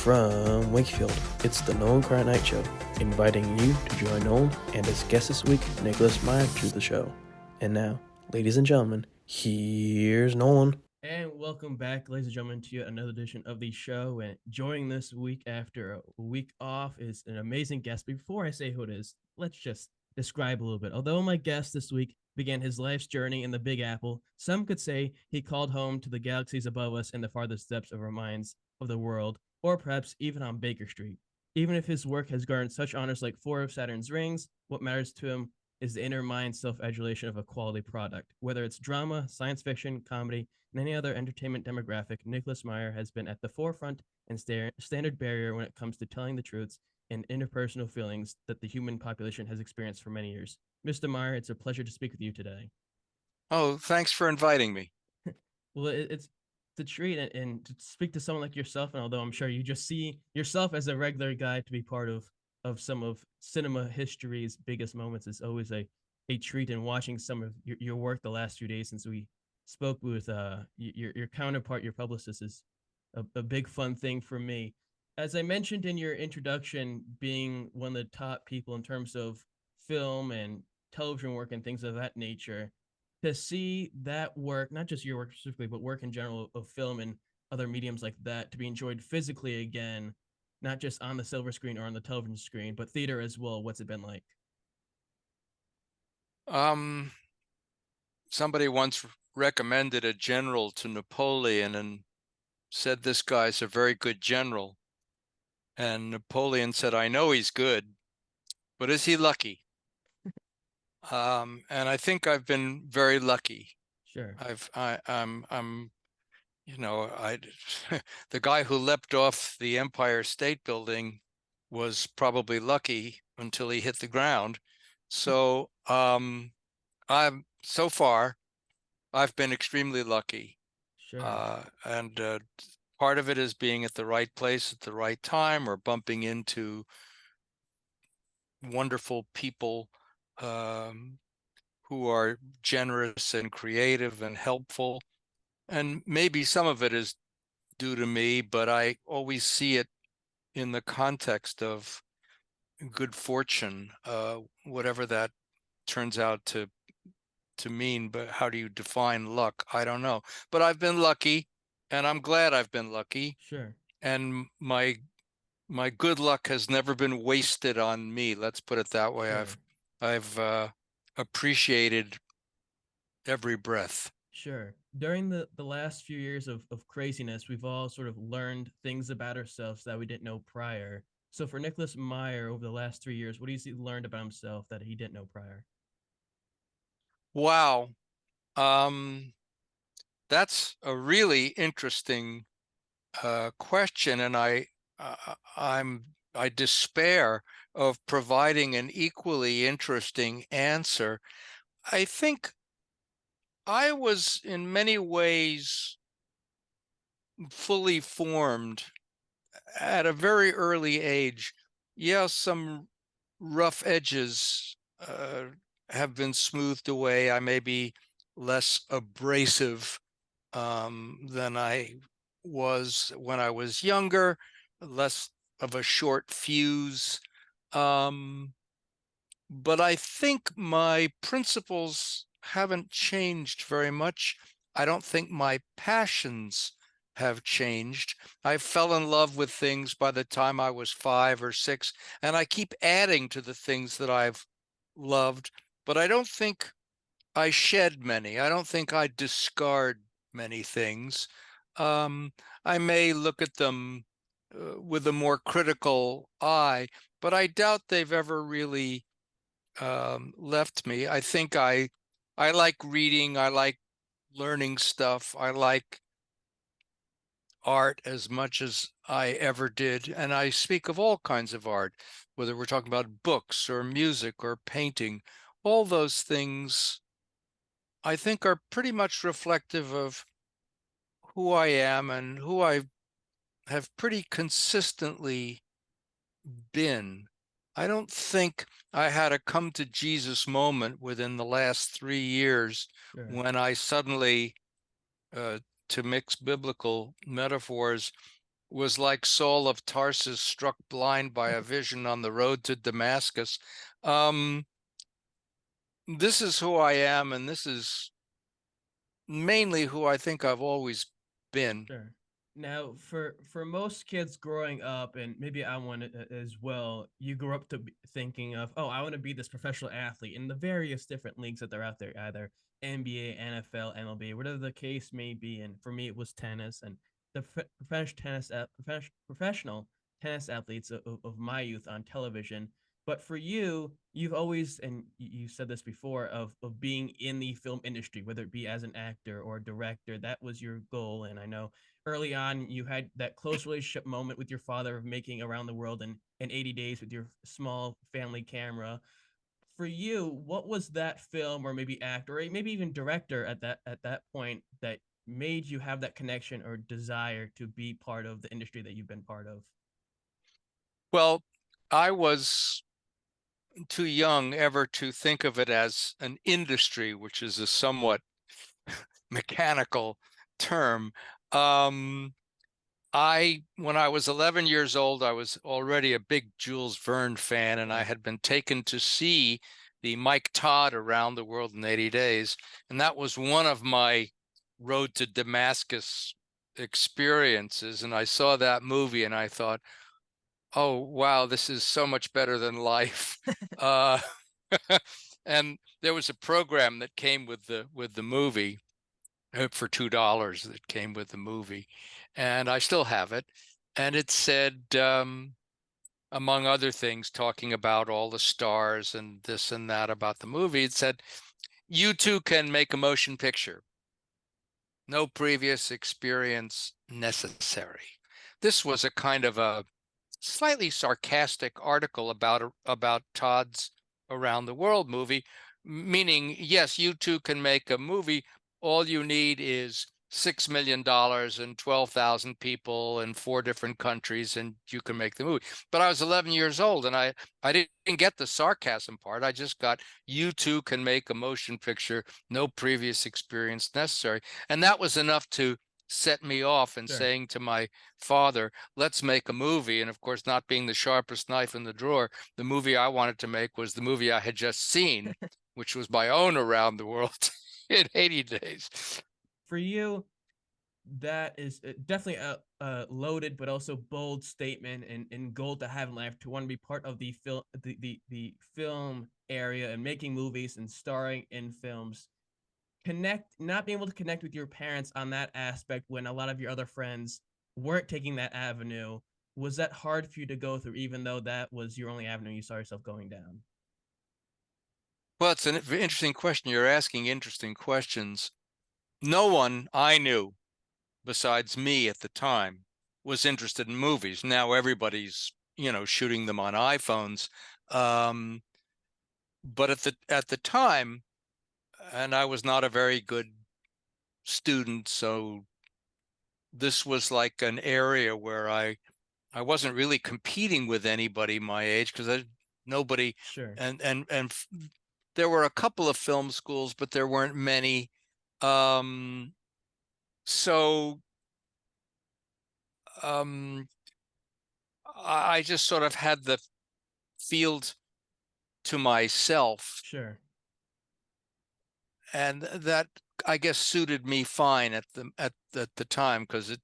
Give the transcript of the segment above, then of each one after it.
From Wakefield, it's the Nolan Night Show, inviting you to join Nolan and his guest this week, Nicholas Meyer, to the show. And now, ladies and gentlemen, here's Nolan. And welcome back, ladies and gentlemen, to yet another edition of the show. And joining this week after a week off is an amazing guest. Before I say who it is, let's just describe a little bit. Although my guest this week began his life's journey in the Big Apple, some could say he called home to the galaxies above us and the farthest depths of our minds of the world, or perhaps even on Baker Street. Even if his work has garnered such honors like 4 of Saturn's rings, what matters to him is the inner mind self-adulation of a quality product. Whether it's drama, science fiction, comedy, and any other entertainment demographic, Nicholas Meyer has been at the forefront and standard barrier when it comes to telling the truths and interpersonal feelings that the human population has experienced for many years. Mr. Meyer, it's a pleasure to speak with you today. Oh, thanks for inviting me. Well, it's a treat and to speak to someone like yourself, and although I'm sure you just see yourself as a regular guy, to be part of some of cinema history's biggest moments is always a treat. And watching some of your work the last few days since we spoke with your counterpart, your publicist, is a big fun thing for me. As I mentioned in your introduction, being one of the top people in terms of film and television work and things of that nature, to see that work, not just your work specifically, but work in general of film and other mediums like that, to be enjoyed physically again, not just on the silver screen or on the television screen, but theater as well. What's it been like? Um, Somebody once recommended a general to Napoleon and said, "This guy's a very good general." And Napoleon said, "I know he's good, but is he lucky?" And I think I've been very lucky. Sure. I'm I the guy who leapt off the Empire State Building was probably lucky until he hit the ground. So so far I've been extremely lucky. Sure. And part of it is being at the right place at the right time, or bumping into wonderful people who are generous and creative and helpful. And maybe some of it is due to me, but I always see it in the context of good fortune, whatever that turns out to mean. But how do you define luck? I don't know. But I've been lucky, and I'm glad I've been lucky. Sure. And my good luck has never been wasted on me. Let's put it that way. Sure. I've appreciated every breath. Sure. During the last few years of craziness, we've all sort of learned things about ourselves that we didn't know prior. So for Nicholas Meyer, over the last 3 years, what do you see learned about himself that he didn't know prior? Wow. Um, that's a really interesting question, and I despair of providing an equally interesting answer. I think I was in many ways fully formed at a very early age. Yes, some rough edges have been smoothed away. I may be less abrasive than I was when I was younger, less of a short fuse. But I think my principles haven't changed very much. I don't think my passions have changed. I fell in love with things by the time I was 5 or 6, and I keep adding to the things that I've loved, but I don't think I shed many. I don't think I discard many things. I may look at them with a more critical eye, but I doubt they've ever really left me. I think I like reading. I like learning stuff. I like art as much as I ever did. And I speak of all kinds of art, whether we're talking about books or music or painting. All those things I think are pretty much reflective of who I am and who I have pretty consistently been. I don't think I had a come to Jesus moment within the last 3 years Sure. when I suddenly, to mix biblical metaphors, was like Saul of Tarsus struck blind by a vision on the road to Damascus. This is who I am, and this is mainly who I think I've always been. Sure. Now, for most kids growing up, and maybe I want it as well, you grew up thinking of, oh, I want to be this professional athlete in the various different leagues that are out there, either NBA, NFL, MLB, whatever the case may be. And for me, it was tennis, and the professional tennis athletes of my youth on television. But for you, you've always, and you said this before, of being in the film industry, whether it be as an actor or director, that was your goal. And I know early on you had that close relationship moment with your father of making Around the World in 80 days with your small family camera. For you, what was that film or maybe actor or maybe even director at that point that made you have that connection or desire to be part of the industry that you've been part of? Well, I was too young ever to think of it as an industry, which is a somewhat mechanical term. When I was 11 years old, I was already a big Jules Verne fan, and I had been taken to see the Mike Todd Around the World in 80 Days. And that was one of my road to Damascus experiences. And I saw that movie and I thought, oh, wow, this is so much better than life. uh, and there was a program that came with the movie for $2 that came with the movie, and I still have it. And it said, among other things, talking about all the stars and this and that about the movie, it said, you too can make a motion picture. No previous experience necessary. This was a kind of a slightly sarcastic article about Todd's Around the World movie, meaning, yes, you too can make a movie. All you need is $6 million and 12,000 people in 4 different countries, and you can make the movie. But I was 11 years old, and I didn't get the sarcasm part. I just got, you too can make a motion picture, no previous experience necessary. And that was enough to set me off and Sure. saying to my father, let's make a movie. And of course, not being the sharpest knife in the drawer, the movie I wanted to make was the movie I had just seen, which was my own Around the World in 80 days. For you, that is definitely a loaded but also bold statement and goal to have in life, to want to be part of the film area and making movies and starring in films. Not being able to connect with your parents on that aspect when a lot of your other friends weren't taking that avenue, was that hard for you to go through, even though that was your only avenue you saw yourself going down? Well, it's an interesting question. You're asking interesting questions. No one I knew besides me at the time was interested in movies. Now everybody's, shooting them on iPhones. But at the time, and I was not a very good student, so this was like an area where I wasn't really competing with anybody my age, because nobody. Sure. And there were a couple of film schools, but there weren't many. So I just sort of had the field to myself, Sure. and that, I guess, suited me fine at the time, because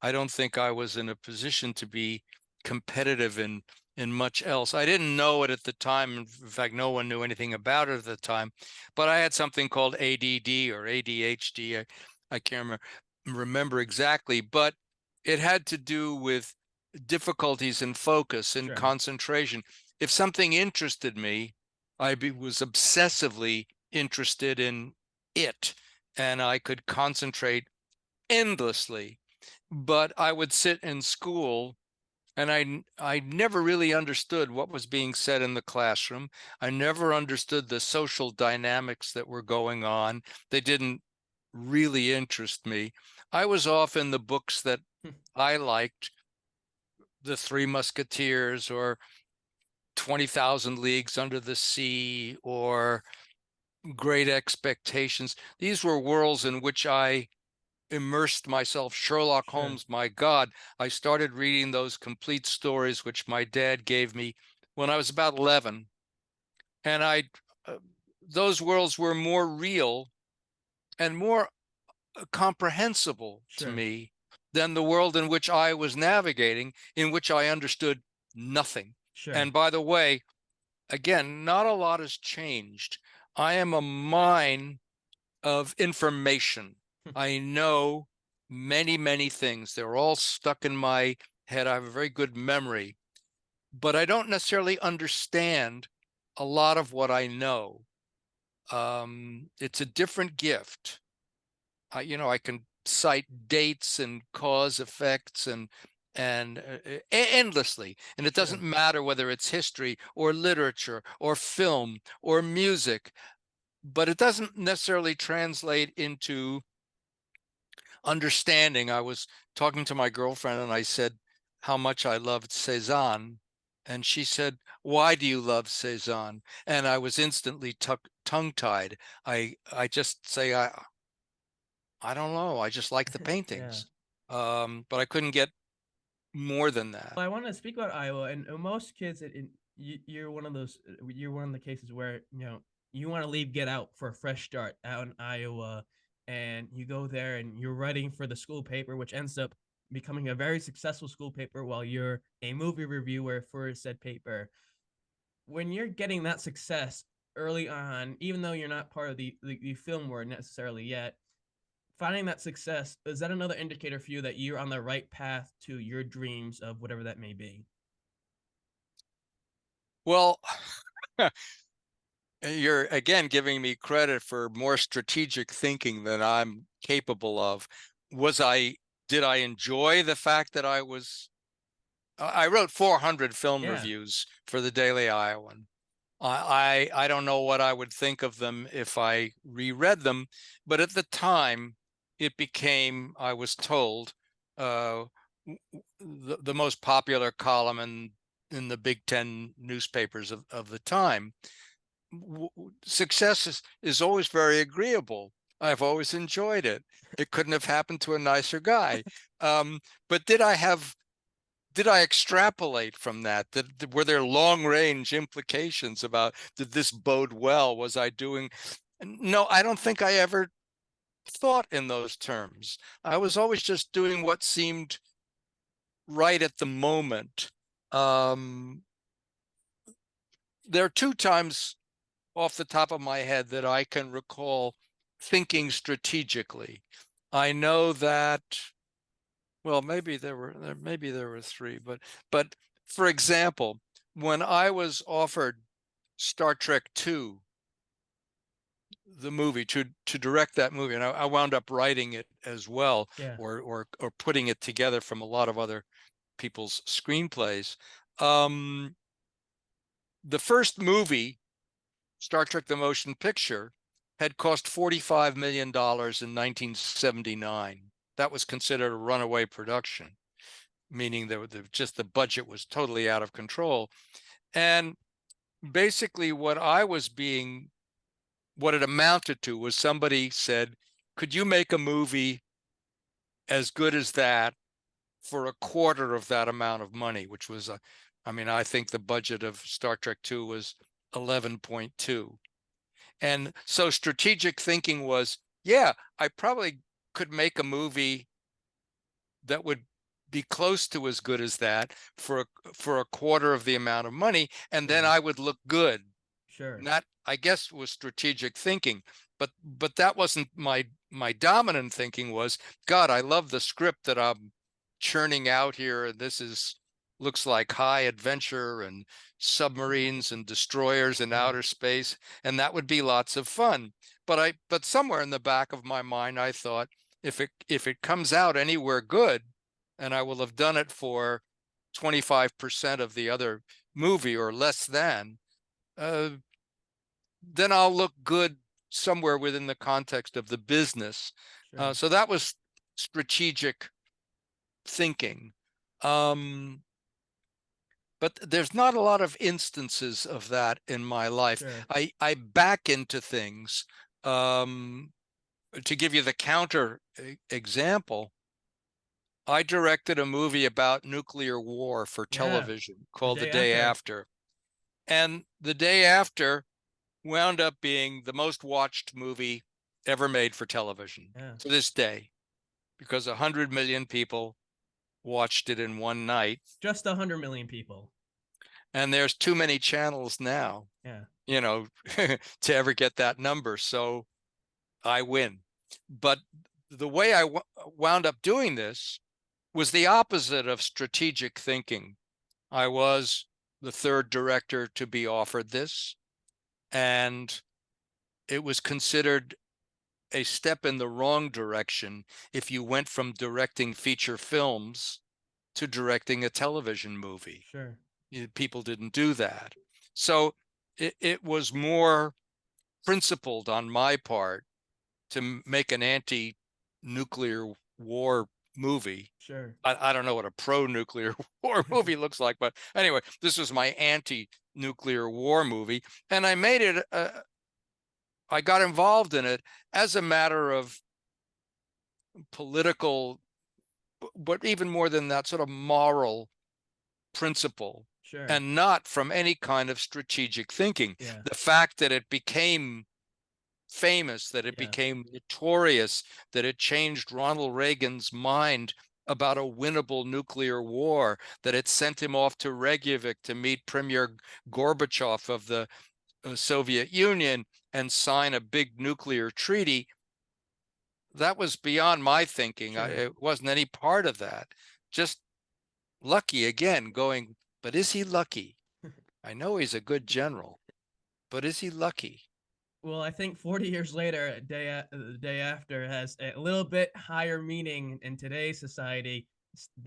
I don't think I was in a position to be competitive in much else. I didn't know it at the time. In fact, no one knew anything about it at the time. But I had something called ADD or ADHD. I can't remember exactly, but it had to do with difficulties in focus and Sure. concentration. If something interested me, I was obsessively interested in it, and I could concentrate endlessly. But I would sit in school, and I never really understood what was being said in the classroom. I never understood the social dynamics that were going on. They didn't really interest me. I was off in the books that I liked, The Three Musketeers, or 20,000 Leagues Under the Sea, or Great Expectations. These were worlds in which I immersed myself. Sherlock Sure. Holmes, my God, I started reading those complete stories, which my dad gave me when I was about 11. And those worlds were more real and more comprehensible to Sure. me than the world in which I was navigating, in which I understood nothing. Sure. And by the way, again, not a lot has changed. I am a mine of information. I know many, many things. They're all stuck in my head. I have a very good memory, but I don't necessarily understand a lot of what I know. It's a different gift. I can cite dates and cause effects and endlessly, and it doesn't Sure. matter whether it's history or literature or film or music, but it doesn't necessarily translate into understanding. I was talking to my girlfriend and I said how much I loved Cezanne, and she said, "Why do you love Cezanne?" And I was instantly tongue-tied. I just say I don't know. I just like the Yeah. paintings. But I couldn't get more than that. Well, I want to speak about Iowa, and most kids, you're one of those. You're one of the cases where you want to leave, get out for a fresh start out in Iowa, and you go there and you're writing for the school paper, which ends up becoming a very successful school paper, while you're a movie reviewer for said paper. When you're getting that success early on, even though you're not part of the film world necessarily yet, finding that success, is that another indicator for you that you're on the right path to your dreams of whatever that may be? Well, you're again giving me credit for more strategic thinking than I'm capable of. Did I enjoy the fact that I wrote 400 film reviews for the Daily Iowan. I don't know what I would think of them if I reread them, but at the time it became, I was told, the most popular column in the Big Ten newspapers of the time. Success is always very agreeable. I've always enjoyed it. It couldn't have happened to a nicer guy. But did I extrapolate from that? Were there long range implications about, did this bode well? Was I doing? No, I don't think I ever thought in those terms. I was always just doing what seemed right at the moment. There are two times off the top of my head that I can recall thinking strategically. I know that, well, maybe there were three, but for example, when I was offered Star Trek II, the movie, to direct that movie, and I wound up writing it as well, Yeah. or putting it together from a lot of other people's screenplays. The first movie, Star Trek the Motion Picture, had cost $45 million in 1979. That was considered a runaway production, meaning that just the budget was totally out of control. And basically what it amounted to was, somebody said, could you make a movie as good as that for a quarter of that amount of money, which was, I think the budget of Star Trek II was 11.2. And so strategic thinking was, yeah, I probably could make a movie that would be close to as good as that for a quarter of the amount of money, and then I would look good. Sure. And that, I guess, was strategic thinking. But that wasn't my dominant thinking. Was, God, I love the script that I'm churning out here, and this looks like high adventure and submarines and destroyers in outer space, and that would be lots of fun. But somewhere in the back of my mind, I thought, if it comes out anywhere good, and I will have done it for 25% of the other movie or less than, then I'll look good somewhere within the context of the business. Sure. So that was strategic thinking. But there's not a lot of instances of that in my life. Sure. I back into things. to give you the counter example, I directed a movie about nuclear war for television called The Day After. And The Day After wound up being the most watched movie ever made for television to this day, because 100 million people watched it in one night. Just 100 million people. And there's too many channels now, you know, to ever get that number. So I win. But the way I wound up doing this was the opposite of strategic thinking. I was the third director to be offered this, and it was considered a step in the wrong direction if you went from directing feature films to directing a television movie. Sure. People didn't do that. So it was more principled on my part to make an anti-nuclear war movie. Sure. I don't know what a pro-nuclear war movie looks like, but anyway, this was my anti-nuclear war movie, and I made it. I got involved in it as a matter of political, but even more than that, sort of moral principle. Sure. And not from any kind of strategic thinking. Yeah. The fact that it became famous, that it became notorious, that it changed Ronald Reagan's mind about a winnable nuclear war, that it sent him off to Reykjavik to meet Premier Gorbachev of the Soviet Union and sign a big nuclear treaty, that was beyond my thinking. Sure. It wasn't any part of that. Just lucky again, going, but is he lucky? I know he's a good general, but is he lucky? Well, I think 40 years later, The Day After has a little bit higher meaning in today's society,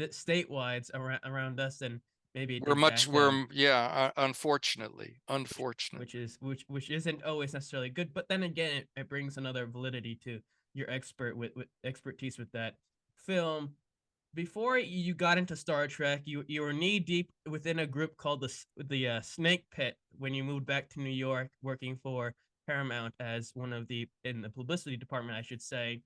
statewide around us, than maybe unfortunately, which isn't always necessarily good. But then again, it brings another validity to your with expertise with that film. Before you got into Star Trek, you were knee deep within a group called the Snake Pit when you moved back to New York, working for Paramount as one of in the publicity department, I should say.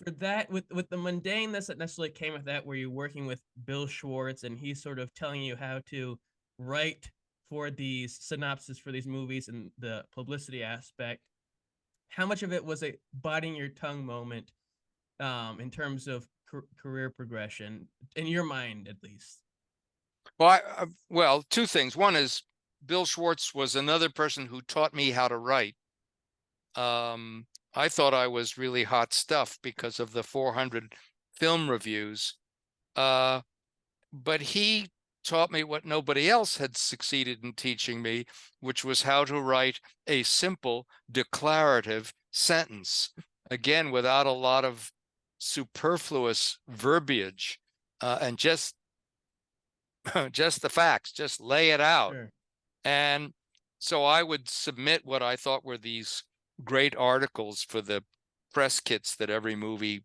For that, with the mundaneness that necessarily came with that, where you're working with Bill Schwartz and he's sort of telling you how to write for these synopsis for these movies and the publicity aspect, how much of it was a biting your tongue moment in terms of career progression, in your mind at least? Well, two things. One is Bill Schwartz was another person who taught me how to write. I thought I was really hot stuff because of the 400 film reviews, but he taught me what nobody else had succeeded in teaching me, which was how to write a simple declarative sentence, again, without a lot of superfluous verbiage, and just the facts, just lay it out. Sure. And so I would submit what I thought were these great articles for the press kits that every movie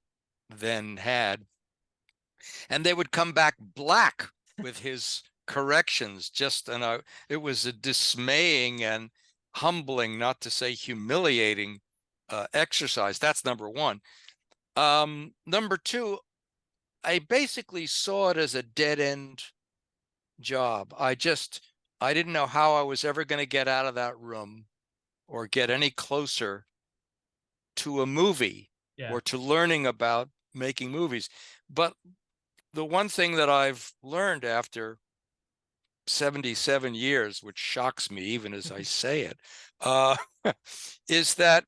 then had, and they would come back black with his corrections. It was a dismaying and humbling, not to say humiliating, exercise. That's number one. Number two, I basically saw it as a dead end job. I didn't know how I was ever going to get out of that room or get any closer to a movie or to learning about making movies. But the one thing that I've learned after 77 years, which shocks me even as I say it, is that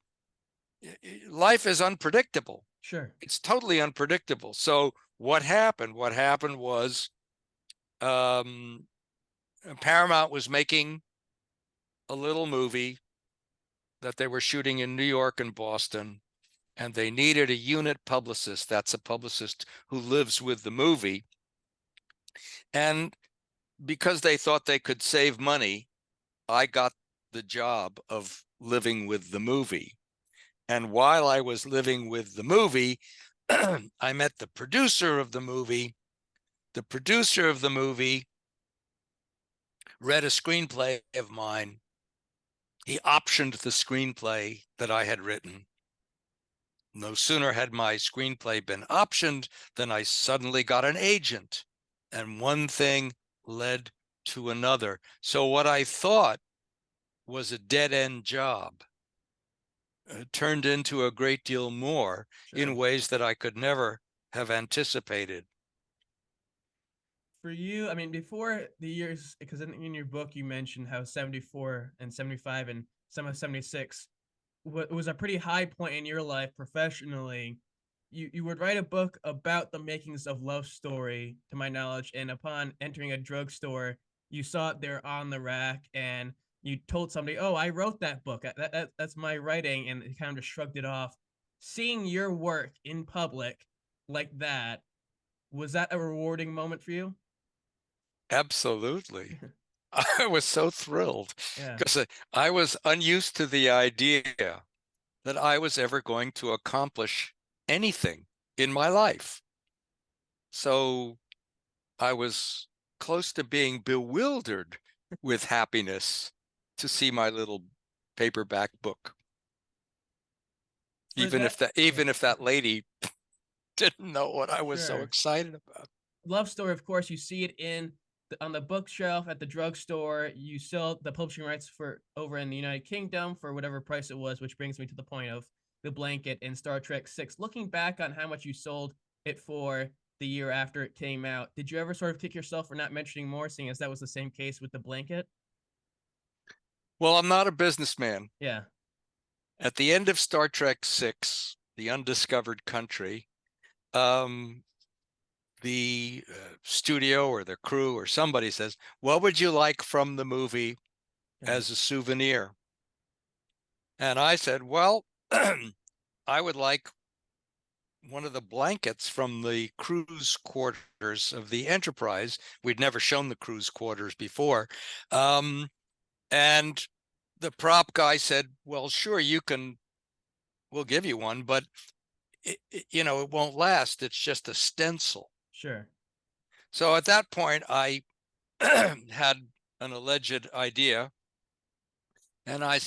life is unpredictable. Sure. It's totally unpredictable. So what happened? What happened was Paramount was making a little movie that they were shooting in New York and Boston, and they needed a unit publicist. That's a publicist who lives with the movie. And because they thought they could save money, I got the job of living with the movie. And while I was living with the movie, I met the producer of the movie. The producer of the movie read a screenplay of mine. He optioned the screenplay that I had written. No sooner had my screenplay been optioned than I suddenly got an agent, and one thing led to another. So what I thought was a dead-end job turned into a great deal more in ways that I could never have anticipated. For you, I mean, before the years, because in your book you mentioned how 74 and 75 and some of 76 was a pretty high point in your life professionally. You would write a book about the makings of Love Story, to my knowledge, and upon entering a drugstore, you saw it there on the rack, and you told somebody, "Oh, I wrote that book. That's my writing," and it kind of just shrugged it off. Seeing your work in public like that, was that a rewarding moment for you? Absolutely. I was so thrilled Yeah, because I was unused to the idea that I was ever going to accomplish anything in my life. So I was close to being bewildered with happiness to see my little paperback book. for Even that, if that yeah, even if that lady didn't know what I was so sure. excited about. Love Story, of course, you see it on the bookshelf at the drugstore. You sell the publishing rights for over in the United Kingdom for whatever price it was, which brings me to the point of the blanket in Star Trek 6. Looking back on how much you sold it for the year after it came out, did you ever sort of kick yourself for not mentioning more, seeing as that was the same case with the blanket? Well, I'm not a businessman. Yeah. At the end of Star Trek 6, The Undiscovered Country, the studio or the crew or somebody says, "What would you like from the movie Yeah. as a souvenir?" And I said, "Well, I would like one of the blankets from the crew's quarters of the Enterprise." We'd never shown the crew's quarters before. And the prop guy said, "Well, sure, we'll give you one, but it won't last. It's just a stencil." Sure. So at that point, I had an alleged idea, and I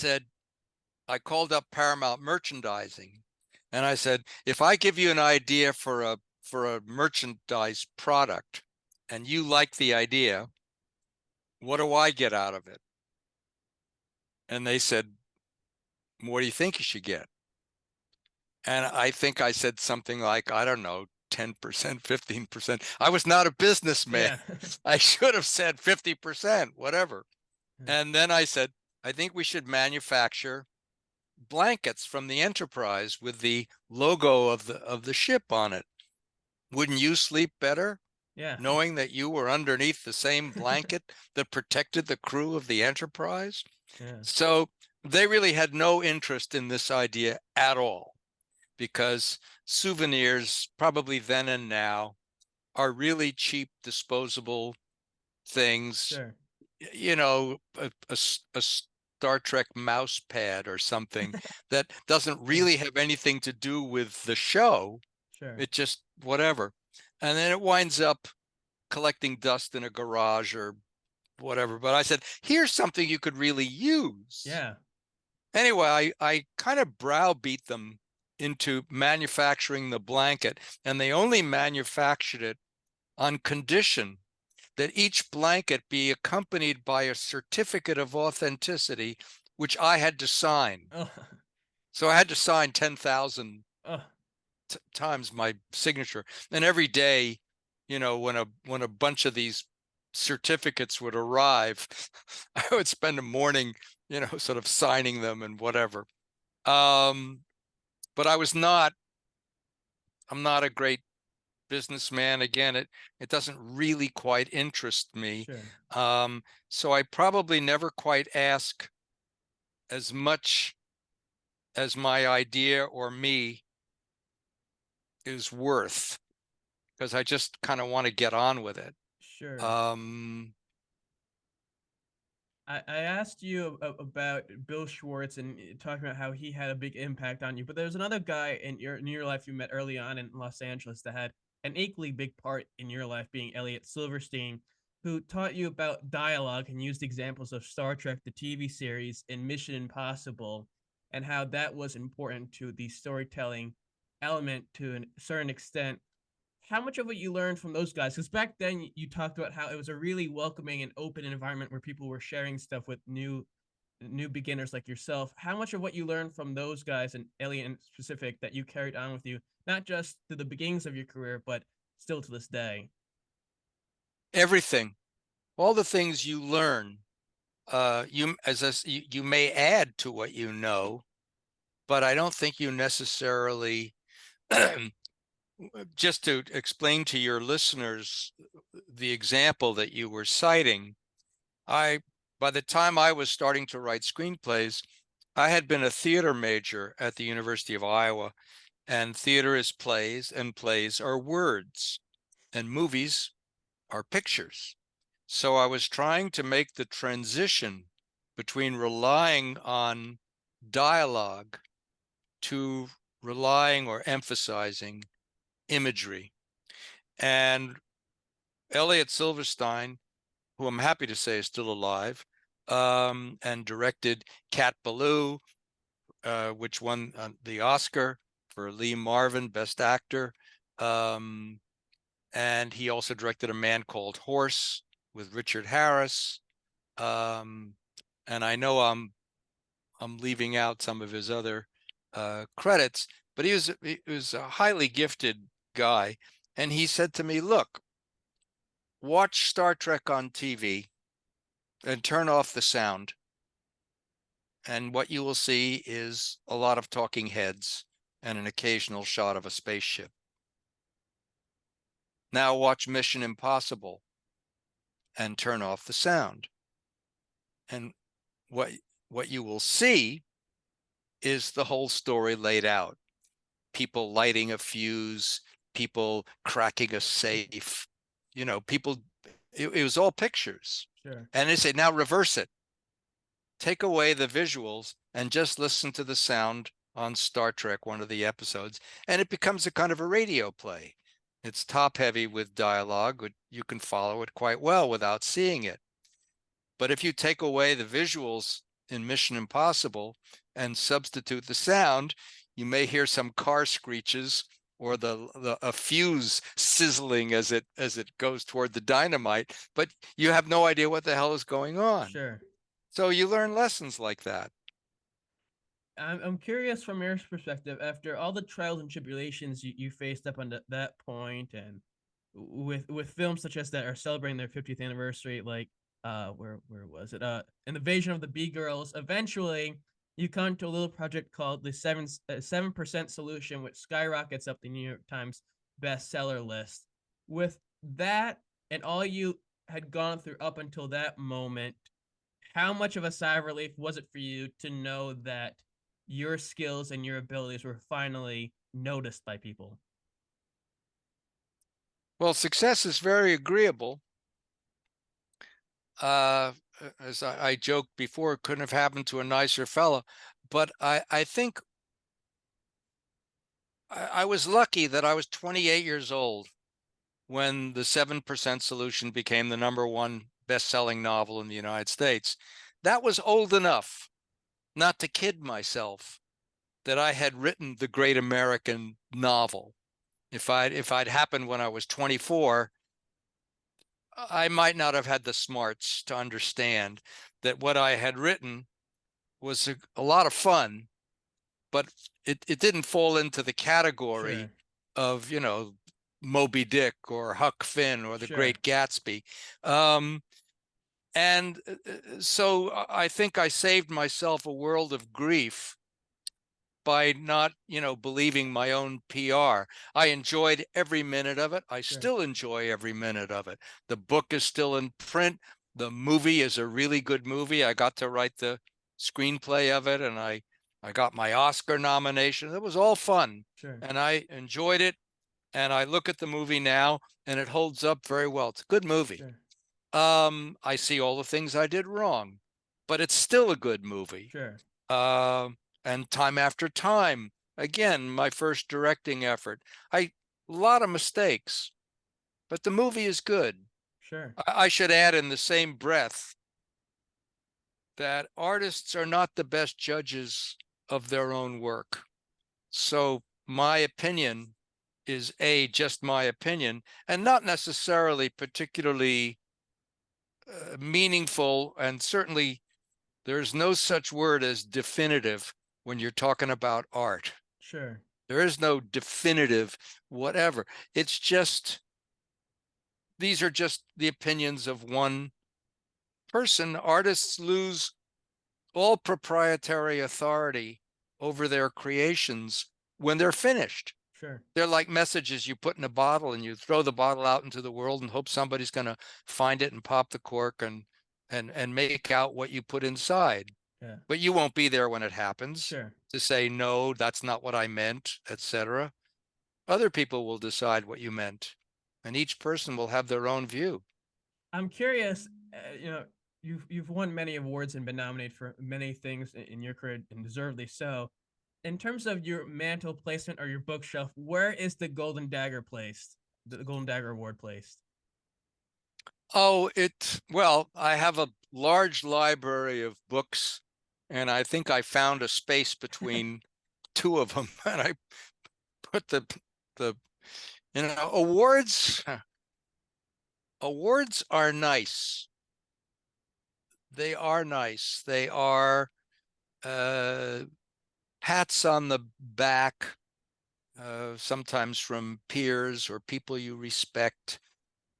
called up Paramount Merchandising, and I said, "If I give you an idea for a merchandise product, and you like the idea, what do I get out of it?" And they said, "What do you think you should get?" And I think I said something like, I don't know, 10%, 15%. I was not a businessman. Yeah. I should have said 50%, whatever. Yeah. And then I said, "I think we should manufacture blankets from the Enterprise with the logo of the ship on it. Wouldn't you sleep better Yeah. knowing that you were underneath the same blanket that protected the crew of the Enterprise?" Yeah. So they really had no interest in this idea at all, because souvenirs, probably then and now, are really cheap, disposable things. Sure. A Star Trek mouse pad or something that doesn't really have anything to do with the show. Sure. It just whatever. And then it winds up collecting dust in a garage or whatever. But I said, "Here's something you could really use." Yeah. Anyway, I kind of browbeat them into manufacturing the blanket, and they only manufactured it on condition that each blanket be accompanied by a certificate of authenticity, which I had to sign. Oh. So I had to sign 10,000 Oh. times my signature. And every day, when a bunch of these certificates would arrive, I would spend a morning, sort of signing them and whatever. But I'm not a great businessman. Again, it doesn't really quite interest me. Sure. So I probably never quite ask as much as my idea or me is worth, because I just kind of want to get on with it. Sure. Um, I asked you about Bill Schwartz and talking about how he had a big impact on you, but there's another guy in your life you met early on in Los Angeles that had an equally big part in your life, being Elliot Silverstein, who taught you about dialogue and used examples of Star Trek, the TV series, and Mission Impossible, and how that was important to the storytelling element to a certain extent. How much of what you learned from those guys? Because back then you talked about how it was a really welcoming and open environment where people were sharing stuff with new beginners like yourself. How much of what you learned from those guys and Alien specific that you carried on with you, not just to the beginnings of your career, but still to this day? Everything, all the things you learn, you may add to what you know, but I don't think you necessarily. Just to explain to your listeners the example that you were citing, by the time I was starting to write screenplays, I had been a theater major at the University of Iowa, and theater is plays, and plays are words, and movies are pictures. So I was trying to make the transition between relying on dialogue to relying or emphasizing imagery. And Elliot Silverstein, who I'm happy to say is still alive, and directed Cat Ballou, which won the Oscar for Lee Marvin, Best Actor. And he also directed A Man Called Horse with Richard Harris. And I know I'm leaving out some of his other credits, but he was a highly gifted guy. And he said to me, look, watch Star Trek on TV and turn off the sound. And what you will see is a lot of talking heads and an occasional shot of a spaceship. Now watch Mission Impossible and turn off the sound. And what you will see is the whole story laid out. People lighting a fuse, people cracking a safe, people, it was all pictures. Sure. And they say, now reverse it. Take away the visuals and just listen to the sound on Star Trek, one of the episodes, and it becomes a kind of a radio play. It's top heavy with dialogue. You can follow it quite well without seeing it. But if you take away the visuals in Mission Impossible and substitute the sound, you may hear some car screeches or a fuse sizzling as it goes toward the dynamite, but you have no idea what the hell is going on. Sure. So you learn lessons like that. I'm curious from your perspective, after all the trials and tribulations you faced up until that point, and with films such as that are celebrating their 50th anniversary, like where was it? An Invasion of the Bee Girls. Eventually, you come to a little project called the 7% Solution, which skyrockets up the New York Times bestseller list. With that and all you had gone through up until that moment, how much of a sigh of relief was it for you to know that your skills and your abilities were finally noticed by people? Well, success is very agreeable. As I joked before, it couldn't have happened to a nicer fella. But I think I was lucky that I was 28 years old when the 7% Solution became the #1 best-selling novel in the United States. That was old enough not to kid myself that I had written the great American novel. If I'd happened when I was 24, I might not have had the smarts to understand that what I had written was a lot of fun, but it didn't fall into the category Sure. of, Moby Dick or Huck Finn or The Sure. Great Gatsby. And so I think I saved myself a world of grief by not, believing my own PR. I enjoyed every minute of it. I still enjoy every minute of it. The book is still in print. The movie is a really good movie. I got to write the screenplay of it, and I got my Oscar nomination. It was all fun. Sure. And I enjoyed it. And I look at the movie now, and it holds up very well. It's a good movie. Sure. I see all the things I did wrong, but it's still a good movie. Sure. And time after time, again, my first directing effort, a lot of mistakes, but the movie is good. Sure. I should add in the same breath that artists are not the best judges of their own work. So my opinion is just my opinion and not necessarily particularly meaningful, and certainly there's no such word as definitive when you're talking about art. Sure. There is no definitive whatever. It's just, these are just the opinions of one person. Artists lose all proprietary authority over their creations when they're finished. Sure. They're like messages you put in a bottle and you throw the bottle out into the world and hope somebody's going to find it and pop the cork and make out what you put inside. Yeah. But you won't be there when it happens Sure. to say, no, that's not what I meant, etc. Other people will decide what you meant, and each person will have their own view. I'm curious, you've won many awards and been nominated for many things in your career, and deservedly so. In terms of your mantle placement or your bookshelf, where is the Golden Dagger placed? The Golden Dagger Award placed? Oh, well, I have a large library of books, and I think I found a space between two of them, and I put the awards. Awards are nice. They are nice. They are pats on the back, sometimes from peers or people you respect,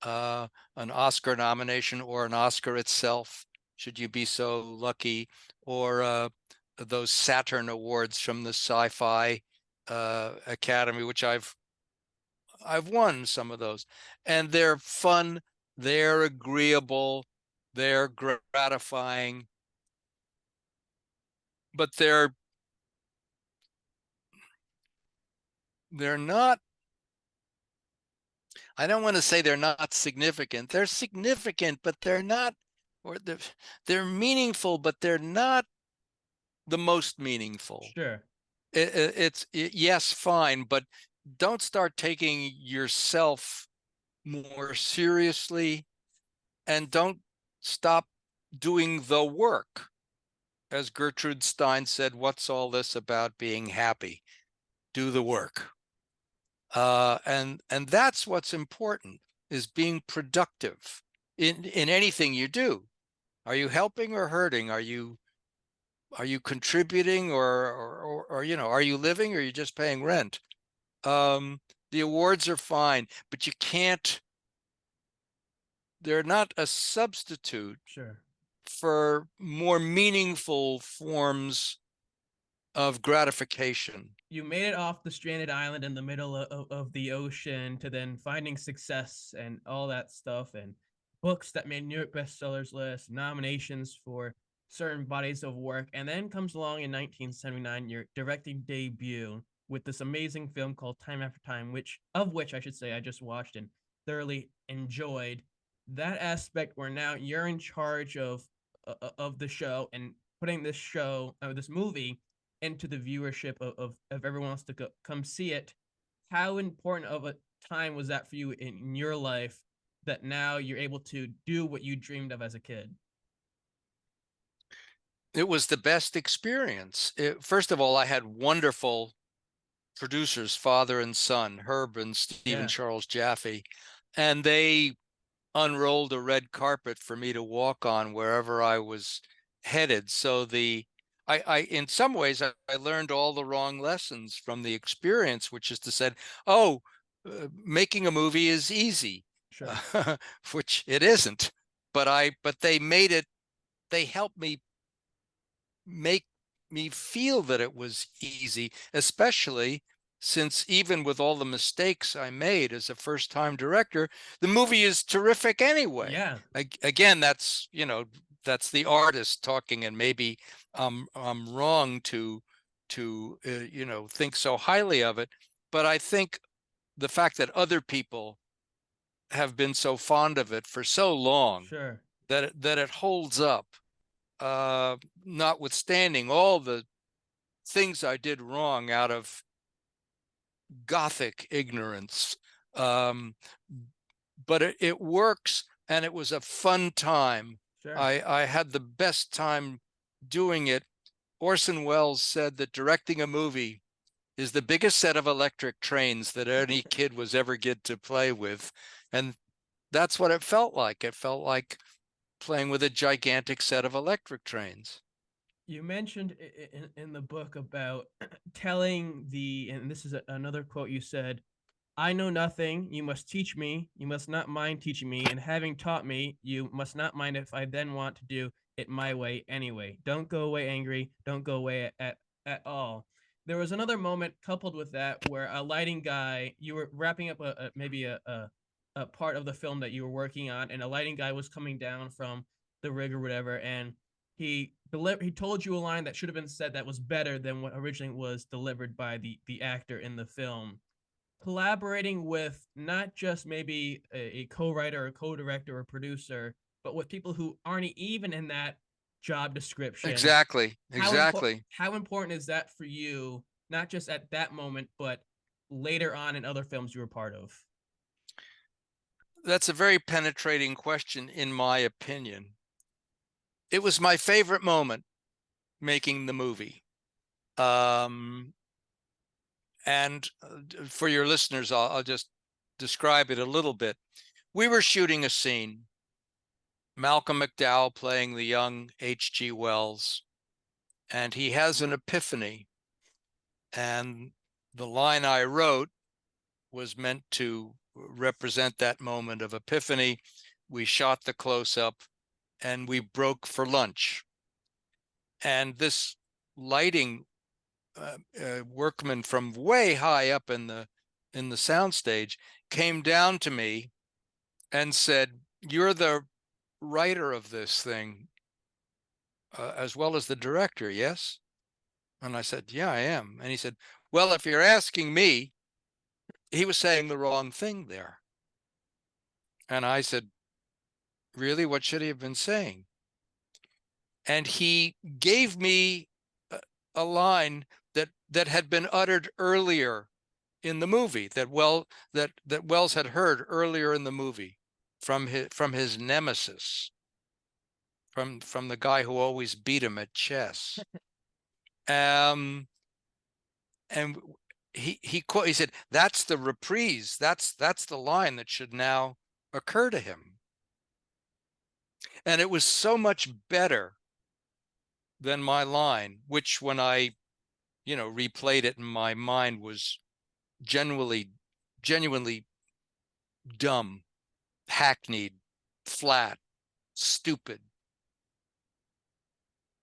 an Oscar nomination or an Oscar itself, should you be so lucky, or those Saturn Awards from the Sci-Fi Academy, which I've won some of those, and they're fun, they're agreeable, they're gratifying, but they're not, I don't want to say they're not significant. They're significant, but they're not, or they're meaningful, but they're not the most meaningful. Sure. Yes, fine, but don't start taking yourself more seriously, and don't stop doing the work. As Gertrude Stein said, what's all this about being happy? Do the work. And that's what's important, is being productive in anything you do. Are you helping or hurting? Are you contributing, or are you living, or are you just paying rent? The awards are fine, but you can't, they're not a substitute Sure. for more meaningful forms of gratification. You made it off the stranded island in the middle of the ocean to then finding success and all that stuff, and books that made New York bestsellers list, nominations for certain bodies of work, and then comes along in 1979 your directing debut with this amazing film called Time After Time, which I should say I just watched and thoroughly enjoyed. That aspect where now you're in charge of the show and putting this movie into the viewership of everyone wants to come see it. How important of a time was that for you in your life that now you're able to do what you dreamed of as a kid? It was the best experience. First of all, I had wonderful producers, father and son, Herb and Stephen Charles Jaffe, and they unrolled a red carpet for me to walk on wherever I was headed. So I in some ways, I learned all the wrong lessons from the experience, which is to say, making a movie is easy, Sure. which it isn't. But they helped me make me feel that it was easy, especially since even with all the mistakes I made as a first-time director, the movie is terrific anyway. Yeah. Again, that's the artist talking, and maybe I'm wrong to think so highly of it, but I think the fact that other people have been so fond of it for so long, Sure, that it holds up, notwithstanding all the things I did wrong out of Gothic ignorance. But it works, and it was a fun time. sure. I had the best time doing it. Orson Welles said that directing a movie is the biggest set of electric trains that any kid was ever get to play with. And that's what it felt like. It felt like playing with a gigantic set of electric trains. You mentioned in the book about telling and this is another quote you said, I know nothing, you must teach me, you must not mind teaching me, and having taught me, you must not mind if I then want to do it my way anyway. Don't go away angry, don't go away at all. There was another moment coupled with that where a lighting guy, you were wrapping up maybe a part of the film that you were working on, and a lighting guy was coming down from the rig or whatever, and he told you a line that should have been said that was better than what originally was delivered by the actor in the film. Collaborating with not just maybe a co-writer or co-director or producer, but with people who aren't even in that job description. Exactly. How important is that for you, not just at that moment, but later on in other films you were part of? That's a very penetrating question, in my opinion. It was my favorite moment making the movie. And for your listeners, I'll just describe it a little bit. We were shooting a scene, Malcolm McDowell playing the young H.G. Wells, and he has an epiphany. And the line I wrote was meant to represent that moment of epiphany. We shot the close-up and we broke for lunch. And this lighting workman from way high up in the soundstage came down to me and said, "You're the writer of this thing, as well as the director, yes?" And I said, "Yeah, I am." And he said, "Well, if you're asking me," he was saying the wrong thing there. And I said, "Really? What should he have been saying?" And he gave me a line that had been uttered earlier in the movie, that Wells had heard earlier in the movie from his nemesis, from the guy who always beat him at chess. And he said, "That's the reprise. That's the line that should now occur to him." And it was so much better than my line, which when I replayed it in my mind was genuinely dumb, hackneyed, flat, stupid,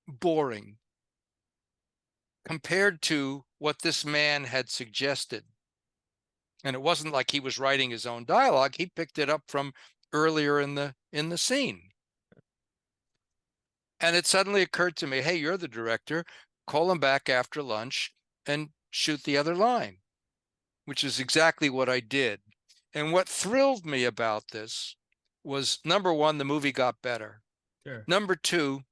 boring, compared to what this man had suggested. And it wasn't like he was writing his own dialogue. He picked it up from earlier in the scene. And it suddenly occurred to me, hey, you're the director, call him back after lunch and shoot the other line, which is exactly what I did. And what thrilled me about this was, number one, the movie got better. Sure. Number two,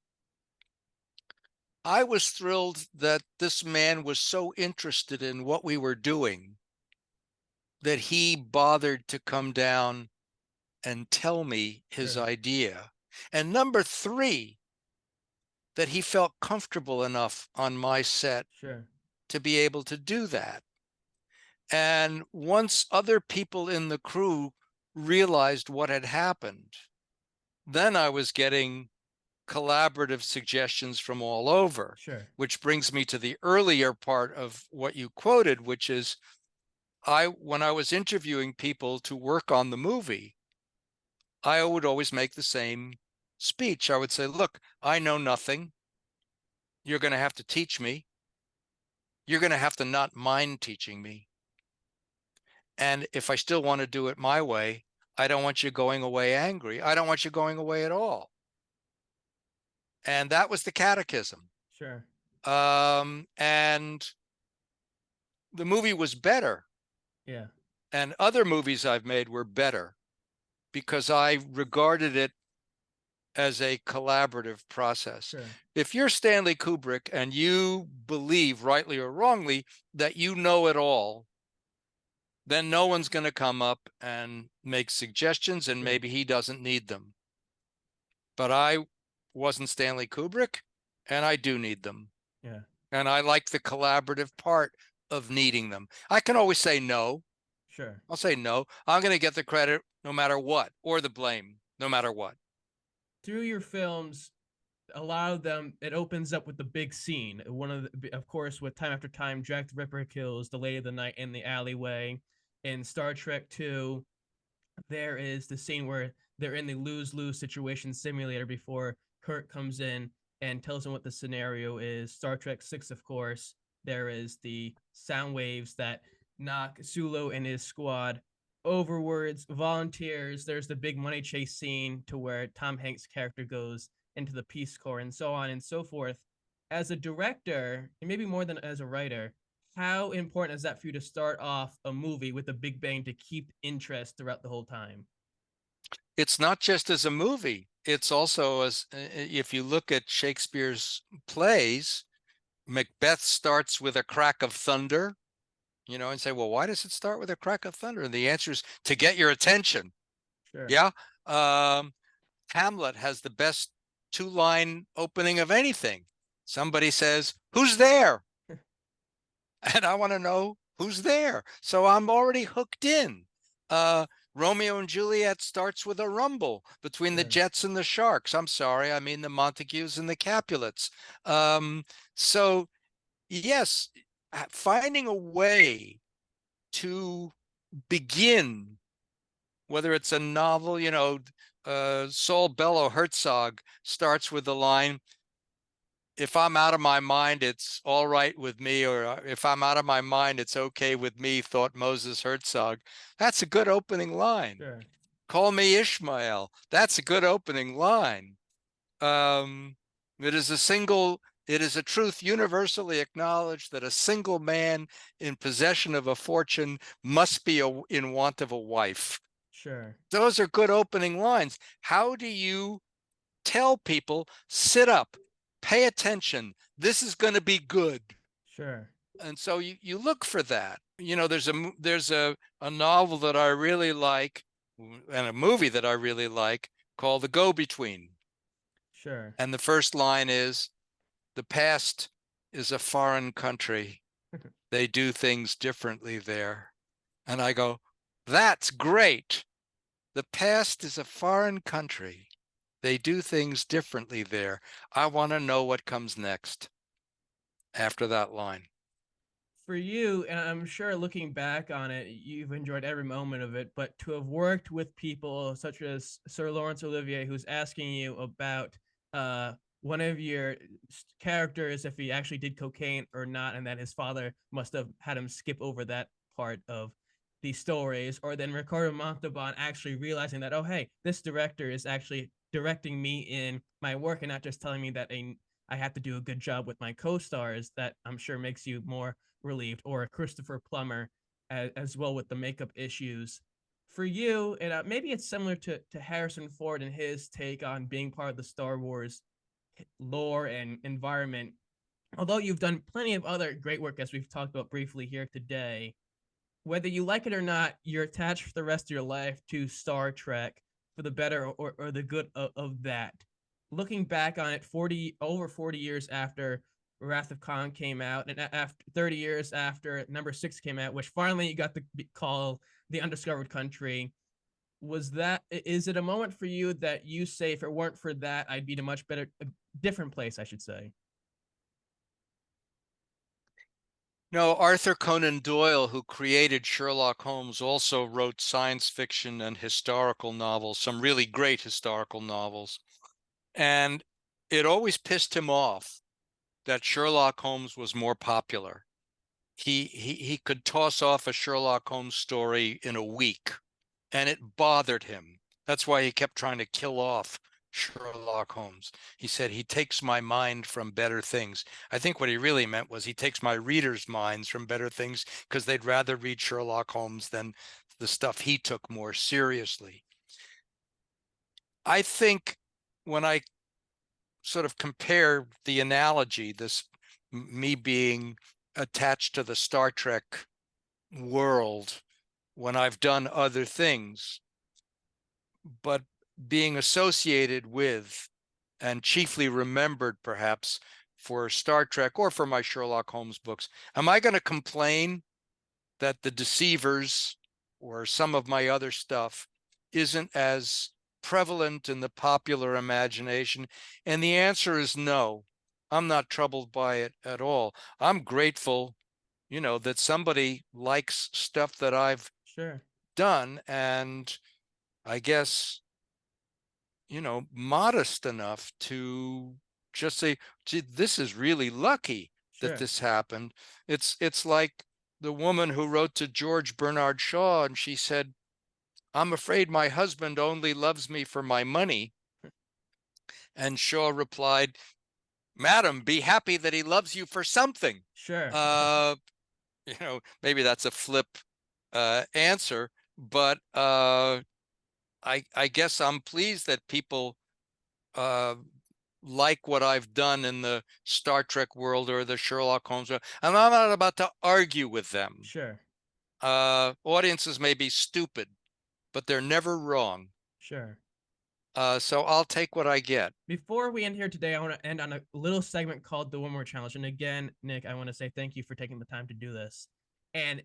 I was thrilled that this man was so interested in what we were doing that he bothered to come down and tell me his Sure. idea. And number three, that he felt comfortable enough on my set Sure. to be able to do that. And once other people in the crew realized what had happened, then I was getting collaborative suggestions from all over. Sure. Which brings me to the earlier part of what you quoted, which is when I was interviewing people to work on the movie, I would always make the same speech. I would say, look, I know nothing. You're going to have to teach me. You're going to have to not mind teaching me. And if I still want to do it my way, I don't want you going away angry. I don't want you going away at all. And that was the catechism. Sure. And the movie was better. Yeah. And other movies I've made were better because I regarded it as a collaborative process. Sure. If you're Stanley Kubrick and you believe, rightly or wrongly, that you know it all, then no one's going to come up and make suggestions, and maybe he doesn't need them. But I wasn't Stanley Kubrick, and I do need them. Yeah. And I like the collaborative part of needing them. I can always say no. Sure. I'll say no. I'm going to get the credit no matter what, or the blame no matter what. Through your films, a lot of them, it opens up with the big scene. One of course, with Time After Time, Jack the Ripper kills the Lady of the Night in the alleyway. In Star Trek 2, there is the scene where they're in the lose-lose situation simulator before Kirk comes in and tells them what the scenario is. Star Trek 6, of course, there is the sound waves that knock Sulu and his squad overwards. Volunteers, there's the big money chase scene to where Tom Hanks' character goes into the Peace Corps and so on and so forth. As a director, and maybe more than as a writer, how important is that for you to start off a movie with a big bang to keep interest throughout the whole time? It's not just as a movie. It's also as, if you look at Shakespeare's plays, Macbeth starts with a crack of thunder, and say, well, why does it start with a crack of thunder? And the answer is to get your attention. Sure. Yeah. Hamlet has the best 2-line opening of anything. Somebody says, who's there? And I want to know who's there. So I'm already hooked in. Romeo and Juliet starts with a rumble between the Jets and the Sharks. I'm sorry, I mean the Montagues and the Capulets. So yes, finding a way to begin, whether it's a novel, Saul Bellow Herzog starts with the line, if I'm out of my mind, it's all right with me, or if I'm out of my mind, it's okay with me, thought Moses Herzog. That's a good opening line. Sure. Call me Ishmael. That's a good opening line. It is a truth universally acknowledged that a single man in possession of a fortune must be in want of a wife. Sure. Those are good opening lines. How do you tell people, sit up, pay attention, this is going to be good? Sure. And so you look for that. There's a novel that I really like and a movie that I really like called The Go-Between. Sure. And the first line is, the past is a foreign country. They do things differently there. And I go, that's great. The past is a foreign country. They do things differently there. I want to know what comes next after that line. For you, and I'm sure looking back on it, you've enjoyed every moment of it, but to have worked with people such as Sir Laurence Olivier, who's asking you about one of your characters, if he actually did cocaine or not, and that his father must have had him skip over that part of the stories, or then Ricardo Montalban actually realizing that, oh, hey, this director is actually directing me in my work and not just telling me that I have to do a good job with my co-stars, that I'm sure makes you more relieved, or Christopher Plummer as well with the makeup issues. For you, and maybe it's similar to Harrison Ford and his take on being part of the Star Wars lore and environment. Although you've done plenty of other great work, as we've talked about briefly here today, whether you like it or not, you're attached for the rest of your life to Star Trek for the better or the good of that. Looking back on it, over 40 years after Wrath of Khan came out, and after 30 years after number 6 came out, which finally you got to call The Undiscovered Country, is it a moment for you that you say, if it weren't for that, I'd be in a different place, I should say? No, Arthur Conan Doyle, who created Sherlock Holmes, also wrote science fiction and historical novels, some really great historical novels. And it always pissed him off that Sherlock Holmes was more popular. He could toss off a Sherlock Holmes story in a week, and it bothered him. That's why he kept trying to kill off Sherlock Holmes. He said, he takes my mind from better things. I think what he really meant was he takes my readers' minds from better things, because they'd rather read Sherlock Holmes than the stuff he took more seriously. I think when I sort of compare the analogy, me being attached to the Star Trek world when I've done other things, but being associated with and chiefly remembered perhaps for Star Trek or for my Sherlock Holmes books. Am I going to complain that The Deceivers or some of my other stuff isn't as prevalent in the popular imagination? And the answer is no. I'm not troubled by it at all. I'm grateful, that somebody likes stuff that I've Sure. done, and I guess, modest enough to just say, gee, this is really lucky that Sure. this happened. It's like the woman who wrote to George Bernard Shaw, and she said, I'm afraid my husband only loves me for my money. And Shaw replied, Madam, be happy that he loves you for something. Sure. Maybe that's a flip answer, but I guess I'm pleased that people like what I've done in the Star Trek world or the Sherlock Holmes world. And I'm not about to argue with them. Sure. Audiences may be stupid, but they're never wrong. Sure. So I'll take what I get. Before we end here today, I want to end on a little segment called the One More Challenge. And again, Nick, I want to say thank you for taking the time to do this. And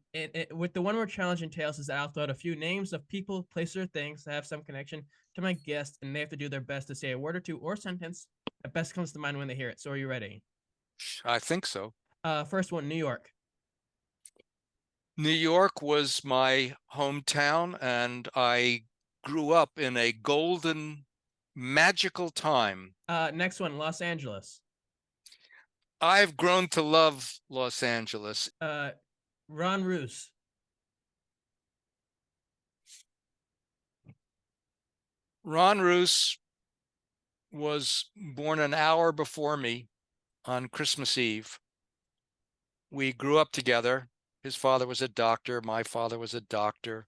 with the One More Challenge entails is that I'll throw out a few names of people, places, or things that have some connection to my guest, and they have to do their best to say a word or two or sentence that best comes to mind when they hear it. So are you ready? I think so. First one, New York. New York was my hometown, and I grew up in a golden, magical time. Next one, Los Angeles. I've grown to love Los Angeles. Ron Roos. Ron Roos was born an hour before me on Christmas Eve. We grew up together. His father was a doctor. My father was a doctor.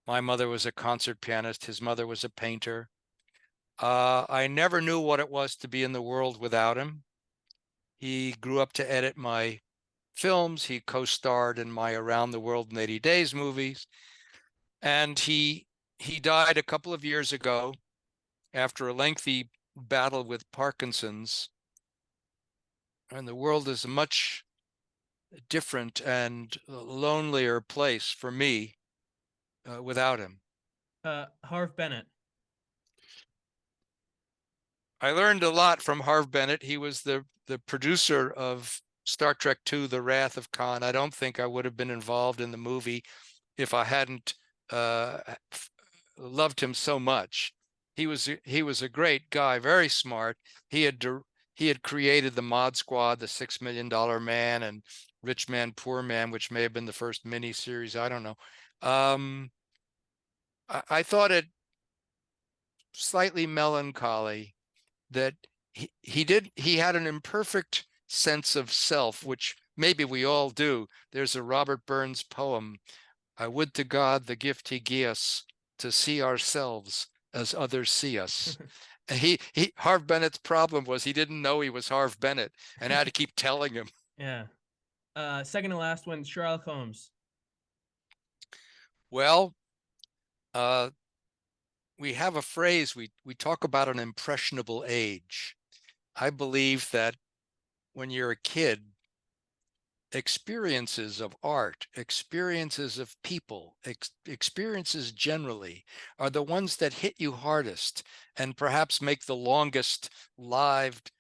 My mother was a concert pianist. His mother was a painter. I never knew what it was to be in the world without him. He grew up to edit my films. He co-starred in my Around the World in 80 Days movies. And he died a couple of years ago after a lengthy battle with Parkinson's. And the world is a much different and lonelier place for me without him. Harv Bennett. I learned a lot from Harv Bennett. He was the producer of Star Trek II, The Wrath of Khan. I don't think I would have been involved in the movie if I hadn't loved him so much. He was a great guy, very smart. He had created the Mod Squad, the $6 Million Man, and Rich Man, Poor Man, which may have been the first miniseries. I don't know. I thought it slightly melancholy that he had an imperfect sense of self, which maybe we all do. There's a Robert Burns poem, I would to God the gift he gave us to see ourselves as others see us. And Harv Bennett's problem was he didn't know he was Harv Bennett and had to keep telling him. Yeah. Second to last one, Sherlock Holmes. Well, we have a phrase, we talk about an impressionable age. I believe that when you're a kid, experiences of art, experiences of people, experiences generally are the ones that hit you hardest and perhaps make the longest lived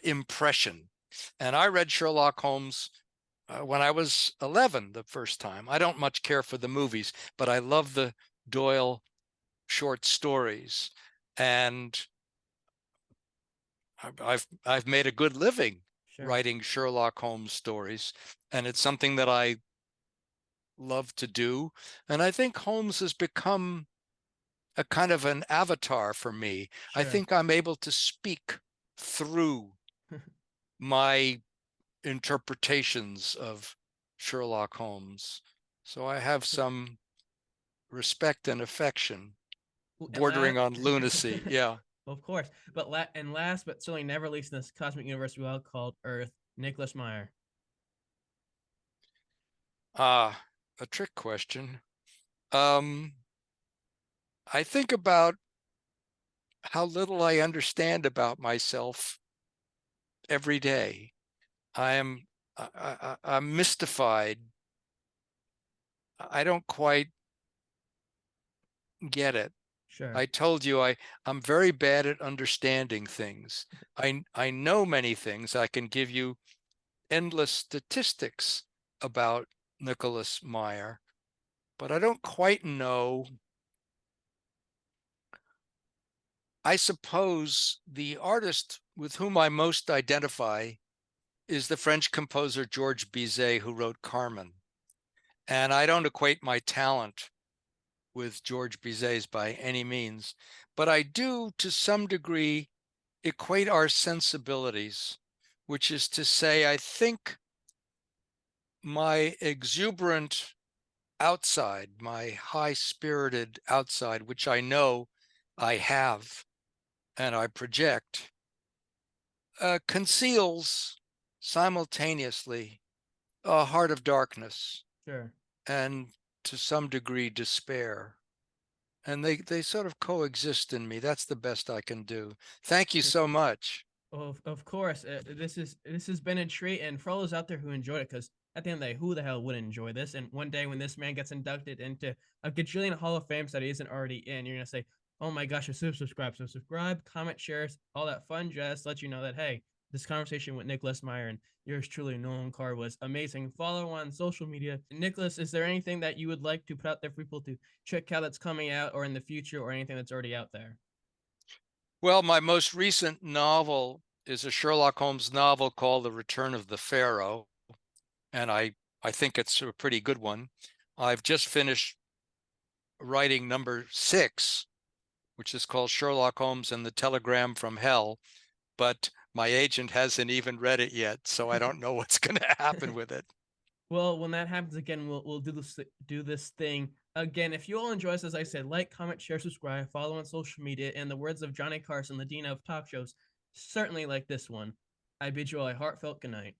impression. And I read Sherlock Holmes when I was 11 the first time. I don't much care for the movies, but I love the Doyle short stories, and I've made a good living writing Sherlock Holmes stories, and it's something that I love to do. And I think Holmes has become a kind of an avatar for me. I think I'm able to speak through my interpretations of Sherlock Holmes. So I have some respect and affection, bordering on lunacy. Yeah. Of course. But last but certainly never least in this cosmic universe we all called Earth, Nicholas Meyer. A trick question. I think about how little I understand about myself every day. I'm mystified. I don't quite get it. Sure. I told you I'm very bad at understanding things. I know many things. I can give you endless statistics about Nicholas Meyer, but I don't quite know. I suppose the artist with whom I most identify is the French composer Georges Bizet, who wrote Carmen. And I don't equate my talent with Georges Bizet's by any means, but I do to some degree equate our sensibilities, which is to say, I think my exuberant outside, my high-spirited outside, which I know I have and I project, conceals simultaneously a heart of darkness Sure. and to some degree despair. And they sort of coexist in me. That's the best I can do. Thank you so much. Of course, this has been a treat, and for all those out there who enjoyed it, because at the end of the day, who the hell wouldn't enjoy this? And one day when this man gets inducted into a gajillion Hall of Fames that he isn't already in, you're gonna say, "Oh my gosh, I should subscribe." So subscribe, comment, shares, all that fun jazz. Let you know that hey, this conversation with Nicholas Meyer and yours truly, Nolan Carr, was amazing. Follow on social media. Nicholas, is there anything that you would like to put out there for people to check out that's coming out or in the future, or anything that's already out there? Well, my most recent novel is a Sherlock Holmes novel called The Return of the Pharaoh, and I think it's a pretty good one. I've just finished writing number 6, which is called Sherlock Holmes and the Telegram from Hell, but my agent hasn't even read it yet, so I don't know what's going to happen with it. Well, when that happens again, we'll do this thing again. If you all enjoy us, as I said, like, comment, share, subscribe, follow on social media. In the words of Johnny Carson, the dean of talk shows, certainly like this one, I bid you all a heartfelt good night.